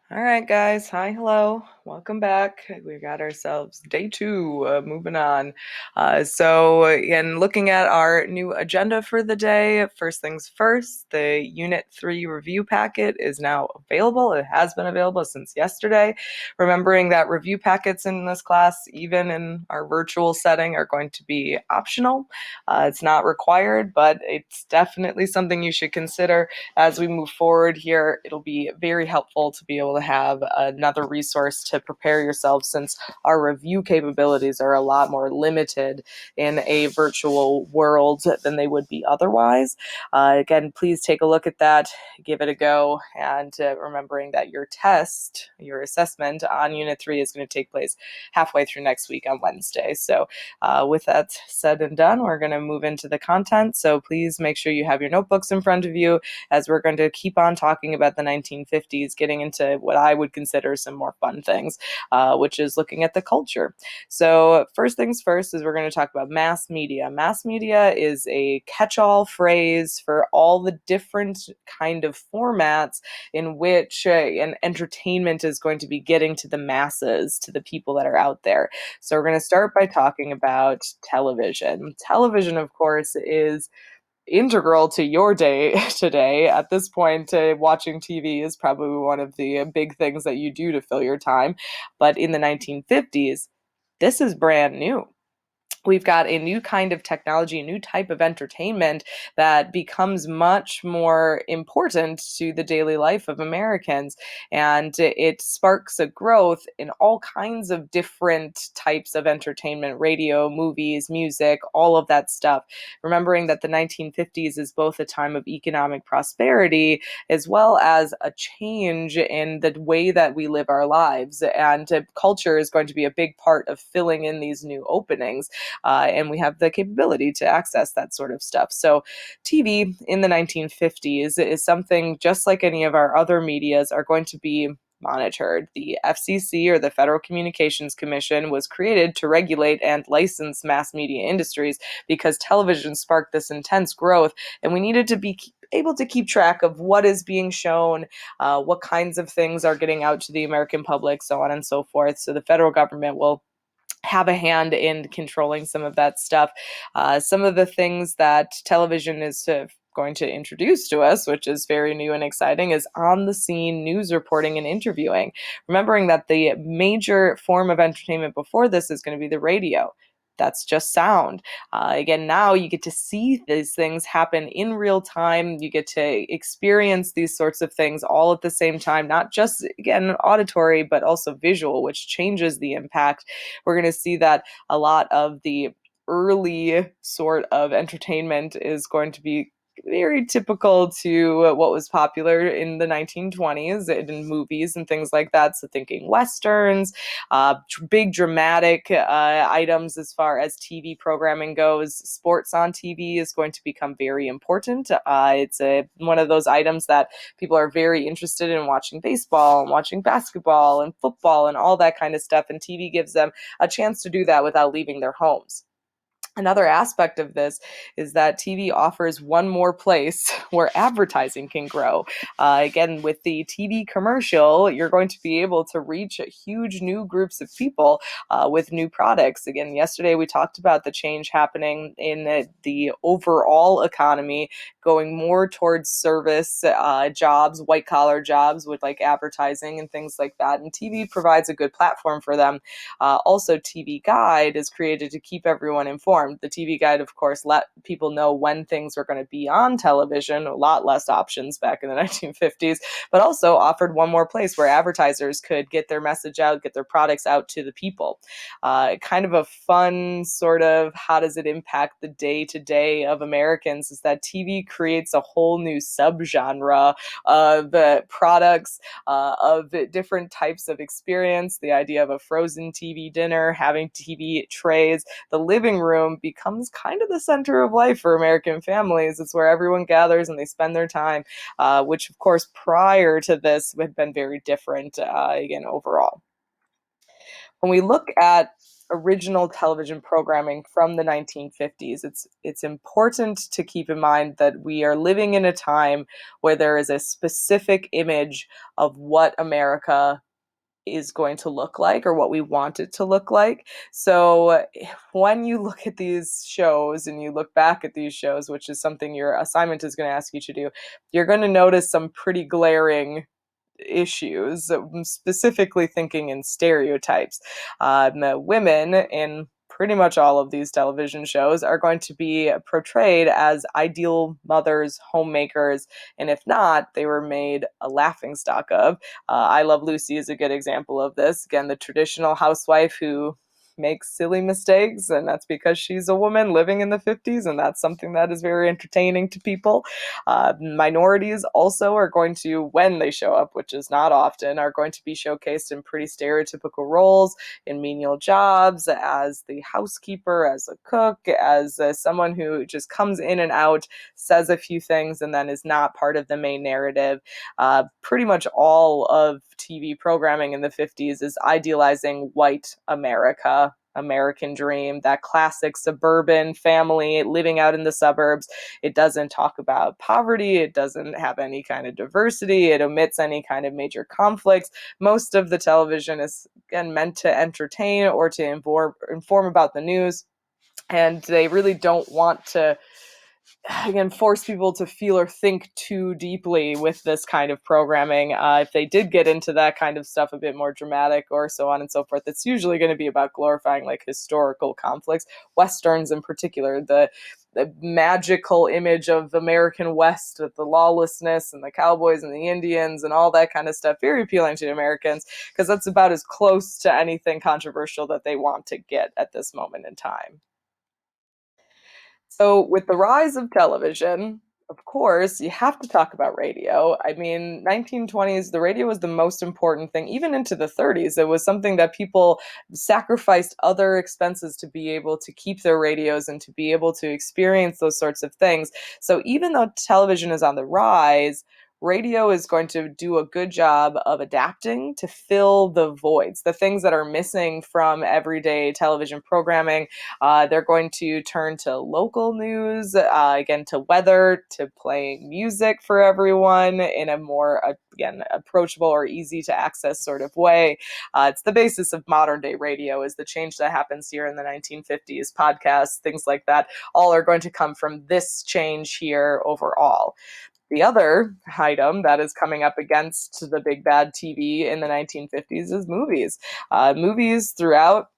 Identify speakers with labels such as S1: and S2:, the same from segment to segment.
S1: All right, guys. Hi, hello. Welcome back. We got ourselves day two, moving on. In looking at our new agenda for the day, first things first, the Unit 3 review packet is now available. It has been available since yesterday. Remembering that review packets in this class, even in our virtual setting, are going to be optional. It's not required, but it's definitely something you should consider as we move forward here. It'll be very helpful to be able to have another resource to prepare yourself, since our review capabilities are a lot more limited in a virtual world than they would be otherwise. Again, please take a look at that, give it a go, and remembering that your assessment on Unit 3 is going to take place halfway through next week on Wednesday. So with that said and done, we're going to move into the content. So please make sure you have your notebooks in front of you, as we're going to keep on talking about the 1950s, getting into what I would consider some more fun things, which is looking at the culture. So first things first is we're going to talk about mass media. Mass media is a catch-all phrase for all the different kind of formats in which an entertainment is going to be getting to the masses, to the people that are out there. So we're going to start by talking about television. Television, of course, is integral to your day today. At this point, watching TV is probably one of the big things that you do to fill your time. But in the 1950s, this is brand new. We've got a new kind of technology, a new type of entertainment that becomes much more important to the daily life of Americans. And it sparks a growth in all kinds of different types of entertainment: radio, movies, music, all of that stuff. Remembering that the 1950s is both a time of economic prosperity as well as a change in the way that we live our lives. And culture is going to be a big part of filling in these new openings, and we have the capability to access that sort of stuff. So TV in the 1950s is something just like any of our other medias are going to be monitored. The FCC, or the Federal Communications Commission, was created to regulate and license mass media industries because television sparked this intense growth, and we needed to be able to keep track of what is being shown, what kinds of things are getting out to the American public, so on and so forth. So the federal government will have a hand in controlling some of that stuff. Some of the things that television is going to introduce to us, which is very new and exciting, is on the scene news reporting and interviewing. Remembering that the major form of entertainment before this is going to be the radio. That's just sound. Again, now you get to see these things happen in real time. You get to experience these sorts of things all at the same time, not just, again, auditory, but also visual, which changes the impact. We're going to see that a lot of the early sort of entertainment is going to be very typical to what was popular in the 1920s in movies and things like that. So thinking westerns, big dramatic items as far as TV programming goes. Sports on TV is going to become very important. It's one of those items that people are very interested in, watching baseball and watching basketball and football and all that kind of stuff. And TV gives them a chance to do that without leaving their homes. Another aspect of this is that TV offers one more place where advertising can grow. Again, with the TV commercial, you're going to be able to reach huge new groups of people with new products. Again, yesterday we talked about the change happening in the overall economy, going more towards service jobs, white collar jobs with like advertising and things like that. And TV provides a good platform for them. Also, TV Guide is created to keep everyone informed. The TV Guide, of course, let people know when things were going to be on television, a lot less options back in the 1950s, but also offered one more place where advertisers could get their message out, get their products out to the people. Kind of a fun sort of how does it impact the day-to-day of Americans is that TV creates a whole new subgenre of products, of different types of experience. The idea of a frozen TV dinner, having TV trays, the living room becomes kind of the center of life for American families. It's where everyone gathers and they spend their time, which of course prior to this had been very different, again, overall. When we look at original television programming from the 1950s. It's important to keep in mind that we are living in a time where there is a specific image of what America is going to look like or what we want it to look like. So when you look at these shows and you look back at these shows, which is something your assignment is going to ask you to do, you're going to notice some pretty glaring issues, specifically thinking in stereotypes. Women in pretty much all of these television shows are going to be portrayed as ideal mothers, homemakers, and if not, they were made a laughingstock of. I Love Lucy is a good example of this. Again, the traditional housewife who makes silly mistakes, and that's because she's a woman living in the 50s, and that's something that is very entertaining to people. Minorities also are going to, when they show up, which is not often, are going to be showcased in pretty stereotypical roles in menial jobs, as the housekeeper, as a cook, as someone who just comes in and out, says a few things, and then is not part of the main narrative. Pretty much all of TV programming in the 50s is idealizing white America. American dream, that classic suburban family living out in the suburbs. It doesn't talk about poverty. It doesn't have any kind of diversity. It omits any kind of major conflicts. Most of the television is, again, meant to entertain or to inform about the news. And they really don't want to, again, force people to feel or think too deeply with this kind of programming. If they did get into that kind of stuff, a bit more dramatic or so on and so forth, it's usually going to be about glorifying like historical conflicts, westerns in particular. The magical image of American West with the lawlessness and the cowboys and the Indians and all that kind of stuff, very appealing to Americans because that's about as close to anything controversial that they want to get at this moment in time. So, with the rise of television, of course, you have to talk about radio. I mean, 1920s, the radio was the most important thing. Even into the 30s, it was something that people sacrificed other expenses to be able to keep their radios and to be able to experience those sorts of things. So, even though television is on the rise, radio is going to do a good job of adapting to fill the voids, the things that are missing from everyday television programming. They're going to turn to local news, again, to weather, to playing music for everyone in a more, again, approachable or easy to access sort of way. It's the basis of modern day radio, is the change that happens here in the 1950s. Podcasts, things like that, all are going to come from this change here overall. The other item that is coming up against the big bad TV in the 1950s is movies. Movies throughout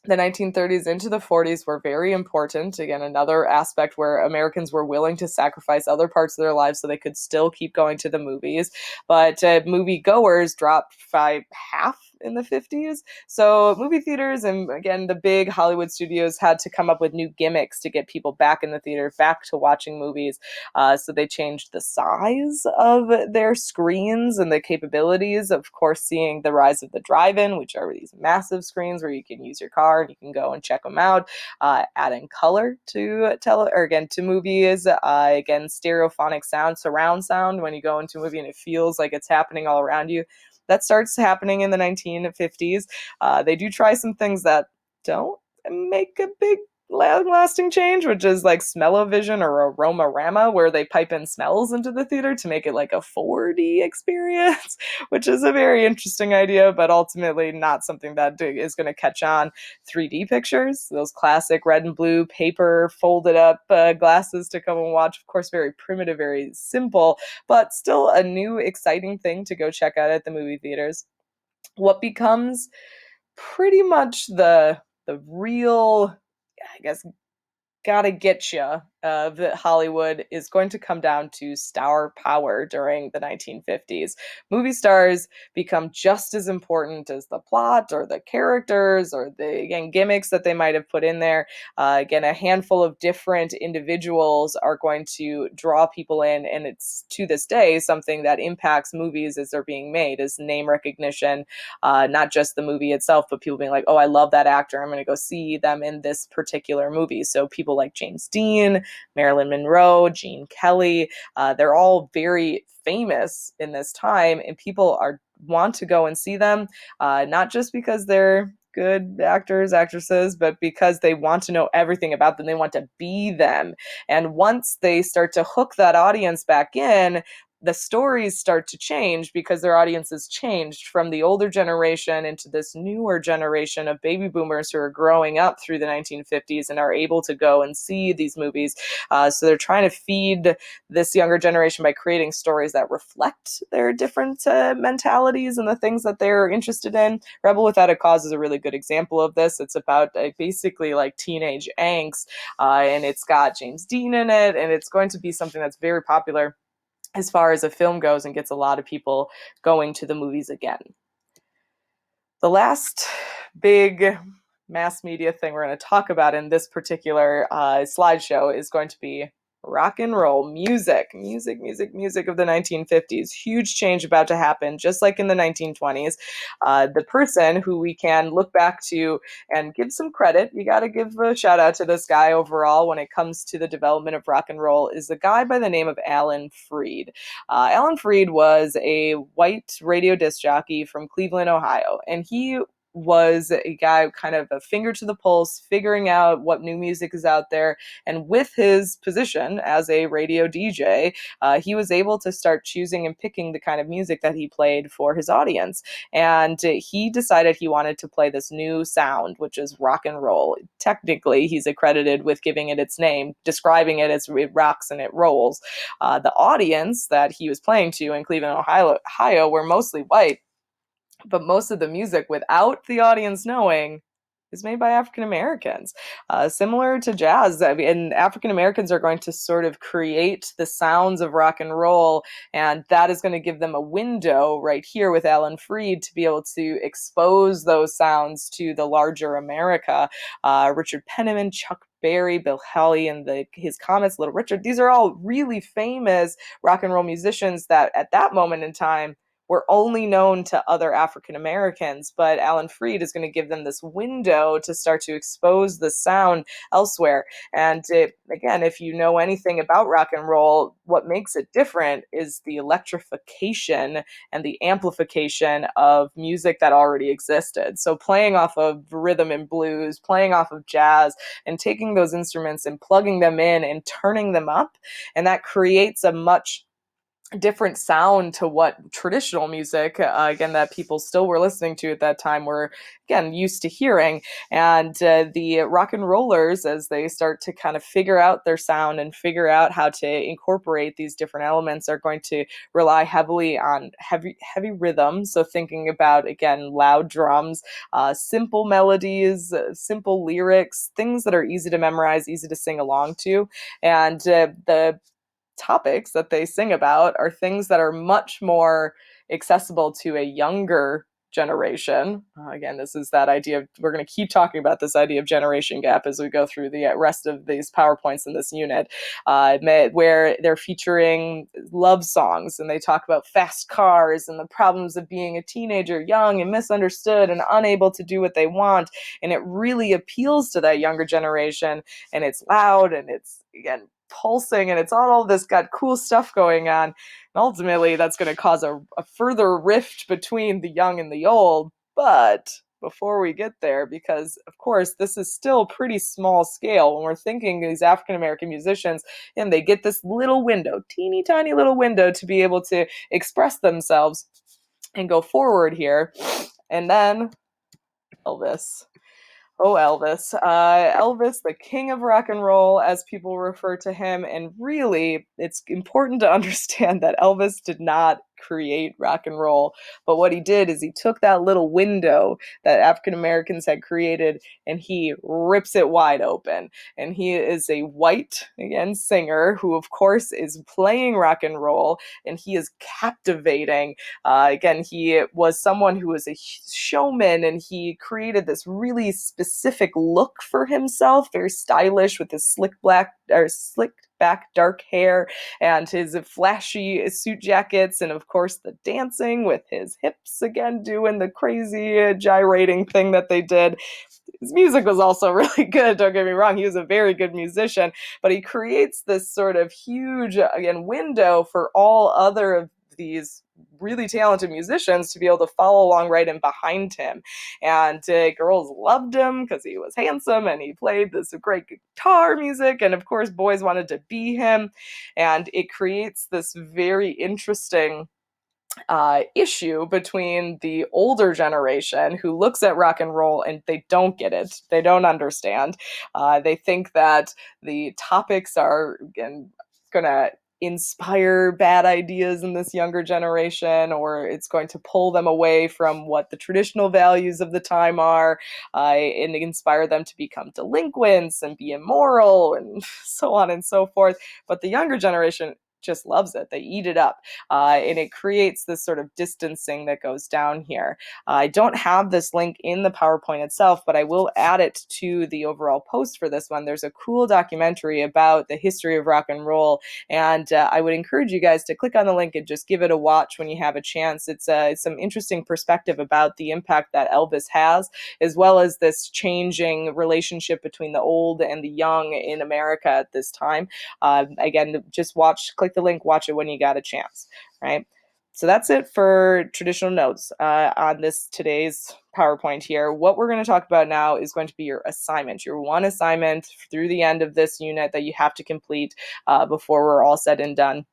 S1: the 1930s into the 40s were very important. Again, another aspect where Americans were willing to sacrifice other parts of their lives so they could still keep going to the movies. But movie goers dropped by half in the 50s. So movie theaters and, again, the big Hollywood studios had to come up with new gimmicks to get people back in the theater, back to watching movies. So they changed the size of their screens and the capabilities. Of course, seeing the rise of the drive-in, which are these massive screens where you can use your car and you can go and check them out. Adding color to to movies. Again, stereophonic sound, surround sound when you go into a movie and it feels like it's happening all around you. That starts happening in the 1950s. They do try some things that don't make a big lasting change, which is like smell-o-vision or aroma-rama, where they pipe in smells into the theater to make it like a 4D experience, which is a very interesting idea, but ultimately not something that is going to catch on. 3D pictures, those classic red and blue paper folded up glasses to come and watch, of course, very primitive, very simple, but still a new exciting thing to go check out at the movie theaters. What becomes pretty much the real, I guess, gotta get you of Hollywood is going to come down to star power during the 1950s. Movie stars become just as important as the plot or the characters or the, again, gimmicks that they might have put in there. Again, a handful of different individuals are going to draw people in, and it's to this day something that impacts movies as they're being made, is name recognition. Not just the movie itself, but people being like, oh, I love that actor, I'm going to go see them in this particular movie. So people like James Dean, Marilyn Monroe, Gene Kelly, they're all very famous in this time, and people are want to go and see them, not just because they're good actors, actresses, but because they want to know everything about them, they want to be them. And once they start to hook that audience back in, the stories start to change because their audience has changed from the older generation into this newer generation of baby boomers who are growing up through the 1950s and are able to go and see these movies. So they're trying to feed this younger generation by creating stories that reflect their different mentalities and the things that they're interested in. Rebel Without a Cause is a really good example of this. It's about basically like teenage angst, and it's got James Dean in it, and it's going to be something that's very popular as far as a film goes and gets a lot of people going to the movies again. The last big mass media thing we're going to talk about in this particular slideshow is going to be rock and roll music of the 1950s. Huge change about to happen, just like in the 1920s. The person who we can look back to and give some credit, you got to give a shout out to this guy overall when it comes to the development of rock and roll, is a guy by the name of Alan Freed. Alan Freed was a white radio disc jockey from Cleveland, Ohio, and he was a guy kind of a finger to the pulse, figuring out what new music is out there. And with his position as a radio DJ, he was able to start choosing and picking the kind of music that he played for his audience. And he decided he wanted to play this new sound, which is rock and roll. Technically, he's accredited with giving it its name, describing it as it rocks and it rolls. The audience that he was playing to in Cleveland, Ohio were mostly white, but most of the music, without the audience knowing, is made by African Americans. Similar to jazz, I mean, African Americans are going to sort of create the sounds of rock and roll, and that is going to give them a window right here with Alan Freed to be able to expose those sounds to the larger America. Richard Penniman, Chuck Berry, Bill Haley, and his Comets, Little Richard, these are all really famous rock and roll musicians that at that moment in time were only known to other African Americans, but Alan Freed is going to give them this window to start to expose the sound elsewhere. And again, if you know anything about rock and roll, what makes it different is the electrification and the amplification of music that already existed. So playing off of rhythm and blues, playing off of jazz, and taking those instruments and plugging them in and turning them up, and that creates a much different sound to what traditional music, again, that people still were listening to at that time, were, again, used to hearing. And the rock and rollers, as they start to kind of figure out their sound and figure out how to incorporate these different elements, are going to rely heavily on heavy rhythm. So thinking about, again, loud drums, simple melodies, simple lyrics, things that are easy to memorize, easy to sing along to. And the topics that they sing about are things that are much more accessible to a younger generation. Again, this is that idea of, we're going to keep talking about this idea of generation gap as we go through the rest of these PowerPoints in this unit, where they're featuring love songs and they talk about fast cars and the problems of being a teenager, young and misunderstood and unable to do what they want. And it really appeals to that younger generation, and it's loud and it's, again, pulsing, and it's all this got cool stuff going on. And ultimately, that's going to cause a further rift between the young and the old. But before we get there, because of course, this is still pretty small scale when we're thinking these African American musicians, and they get this little window, teeny tiny little window, to be able to express themselves and go forward here. And then Elvis. Oh, Elvis. Elvis, the king of rock and roll, as people refer to him. And really, it's important to understand that Elvis did not create rock and roll. But what he did is he took that little window that African Americans had created and he rips it wide open. And he is a white, again, singer who, of course, is playing rock and roll, and he is captivating. Again, he was someone who was a showman, and he created this really specific look for himself, very stylish, with his slick back dark hair and his flashy suit jackets, and of course the dancing with his hips, again doing the crazy gyrating thing that they did. His music was also really good, don't get me wrong, he was a very good musician, but he creates this sort of huge, again, window for all other of these really talented musicians to be able to follow along right in behind him. And girls loved him because he was handsome and he played this great guitar music. And of course, boys wanted to be him. And it creates this very interesting issue between the older generation who looks at rock and roll and they don't get it. They don't understand. They think that the topics are going to inspire bad ideas in this younger generation, or it's going to pull them away from what the traditional values of the time are, and inspire them to become delinquents and be immoral and so on and so forth. But the younger generation just loves it. They eat it up. And it creates this sort of distancing that goes down here. I don't have this link in the PowerPoint itself, but I will add it to the overall post for this one. There's a cool documentary about the history of rock and roll, and I would encourage you guys to click on the link and just give it a watch when you have a chance. It's some interesting perspective about the impact that Elvis has, as well as this changing relationship between the old and the young in America at this time. Again, just click the link, watch it when you got a chance, right? So that's it for traditional notes on this today's PowerPoint here. What we're going to talk about now is going to be your assignment, your one assignment through the end of this unit that you have to complete before we're all said and done.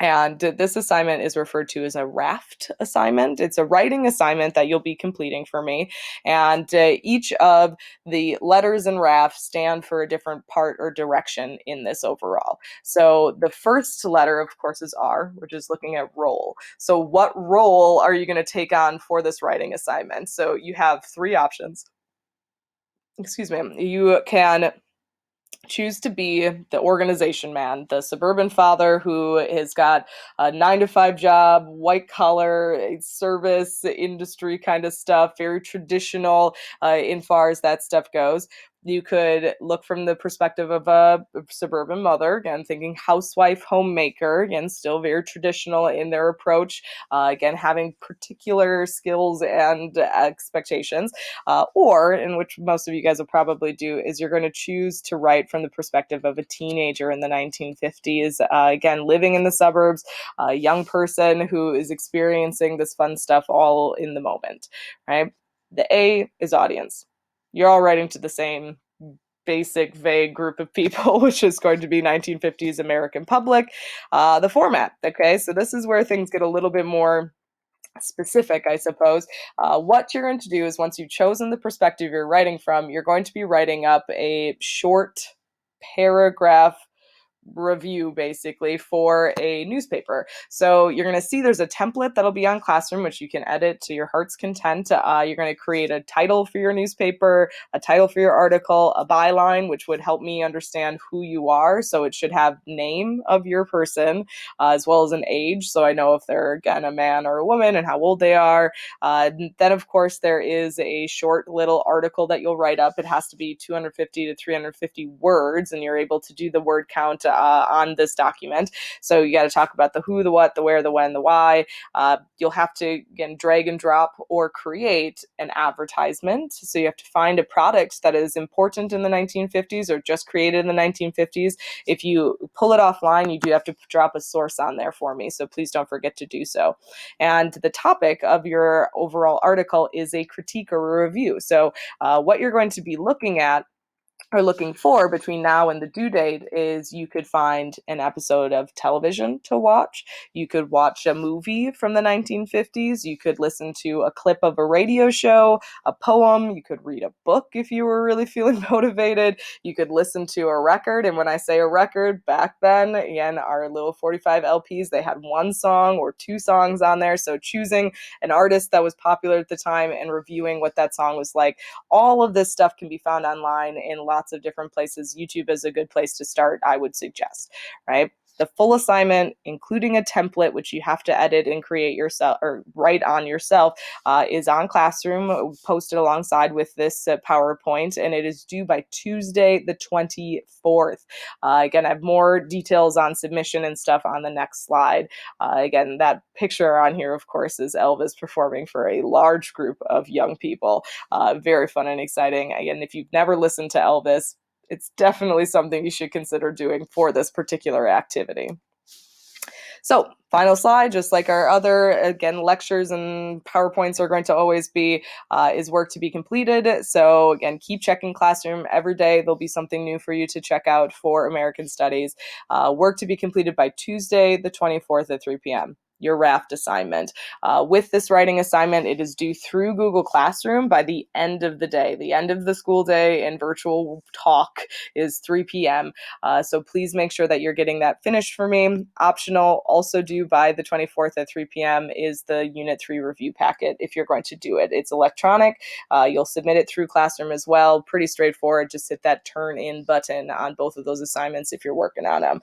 S1: And this assignment is referred to as a raft assignment. It's a writing assignment that you'll be completing for me. And each of the letters in raft stand for a different part or direction in this overall. So the first letter, of course, is R, which is looking at role. So what role are you going to take on for this writing assignment? So you have three options. Excuse me. You can choose to be the organization man, the suburban father who has got a 9-to-5 job, white collar, service industry kind of stuff, very traditional in far as that stuff goes. You could look from the perspective of a suburban mother, again, thinking housewife, homemaker, again, still very traditional in their approach, again, having particular skills and expectations. Or, in which most of you guys will probably do, is you're going to choose to write from the perspective of a teenager in the 1950s, again, living in the suburbs, a young person who is experiencing this fun stuff all in the moment, right? The A is audience. You're all writing to the same basic, vague group of people, which is going to be 1950s American public. The format, okay? So this is where things get a little bit more specific, I suppose. What you're going to do is once you've chosen the perspective you're writing from, you're going to be writing up a short paragraph review basically for a newspaper. So you're going to see there's a template that'll be on Classroom, which you can edit to your heart's content. You're going to create a title for your newspaper, a title for your article, a byline, which would help me understand who you are. So it should have name of your person as well as an age. So I know if they're, again, a man or a woman and how old they are. Then, of course, there is a short little article that you'll write up. It has to be 250 to 350 words, and you're able to do the word count on this document. So you got to talk about the who, the what, the where, the when, the why. You'll have to, again, drag and drop or create an advertisement. So you have to find a product that is important in the 1950s or just created in the 1950s. If you pull it offline, you do have to drop a source on there for me. So please don't forget to do so. And the topic of your overall article is a critique or a review. So what you're going to be looking at are looking for between now and the due date is you could find an episode of television to watch. You could watch a movie from the 1950s. You could listen to a clip of a radio show, a poem. You could read a book if you were really feeling motivated. You could listen to a record. And when I say a record, back then, again, our little 45 LPs, they had one song or two songs on there. So choosing an artist that was popular at the time and reviewing what that song was like. All of this stuff can be found online in lots of different places. YouTube is a good place to start, I would suggest, right? The full assignment, including a template, which you have to edit and create yourself or write on yourself, is on Classroom, posted alongside with this PowerPoint, and it is due by Tuesday, the 24th. Again, I have more details on submission and stuff on the next slide. Again, that picture on here, of course, is Elvis performing for a large group of young people. Very fun and exciting. Again, if you've never listened to Elvis, it's definitely something you should consider doing for this particular activity. So, final slide, just like our other, again, lectures and PowerPoints are going to always be, is work to be completed. So, again, keep checking Classroom every day. There'll be something new for you to check out for American Studies. Work to be completed by Tuesday, the 24th at 3 p.m. Your raft assignment. With this writing assignment, it is due through Google Classroom by the end of the day. The end of the school day and virtual talk is 3 p.m. So please make sure that you're getting that finished for me. Optional, also due by the 24th at 3 p.m. is the Unit 3 review packet if you're going to do it. It's electronic. You'll submit it through Classroom as well. Pretty straightforward. Just hit that turn in button on both of those assignments if you're working on them.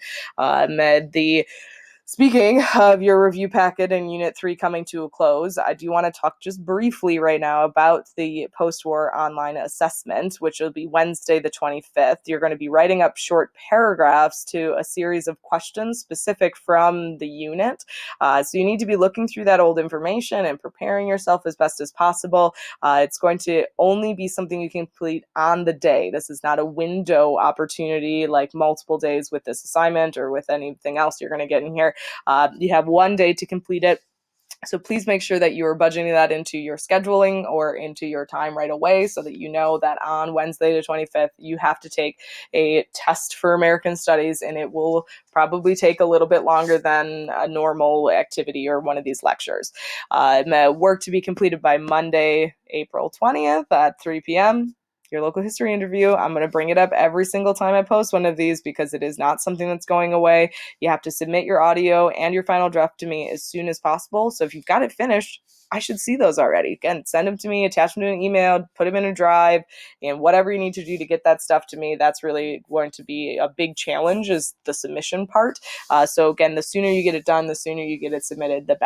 S1: Speaking of your review packet and Unit 3 coming to a close, I do want to talk just briefly right now about the post-war online assessment, which will be Wednesday the 25th. You're going to be writing up short paragraphs to a series of questions specific from the unit. So you need to be looking through that old information and preparing yourself as best as possible. It's going to only be something you can complete on the day. This is not a window opportunity like multiple days with this assignment or with anything else you're going to get in here. You have one day to complete it. So please make sure that you are budgeting that into your scheduling or into your time right away so that you know that on Wednesday the 25th, you have to take a test for American Studies, and it will probably take a little bit longer than a normal activity or one of these lectures. Work to be completed by Monday, April 20th at 3 p.m. Your local history interview. I'm going to bring it up every single time I post one of these because it is not something that's going away. You have to submit your audio and your final draft to me as soon as possible. So if you've got it finished, I should see those already. Again, send them to me, attach them to an email, put them in a drive, and whatever you need to do to get that stuff to me. That's really going to be a big challenge, is the submission part. So again, the sooner you get it done, the sooner you get it submitted, the better.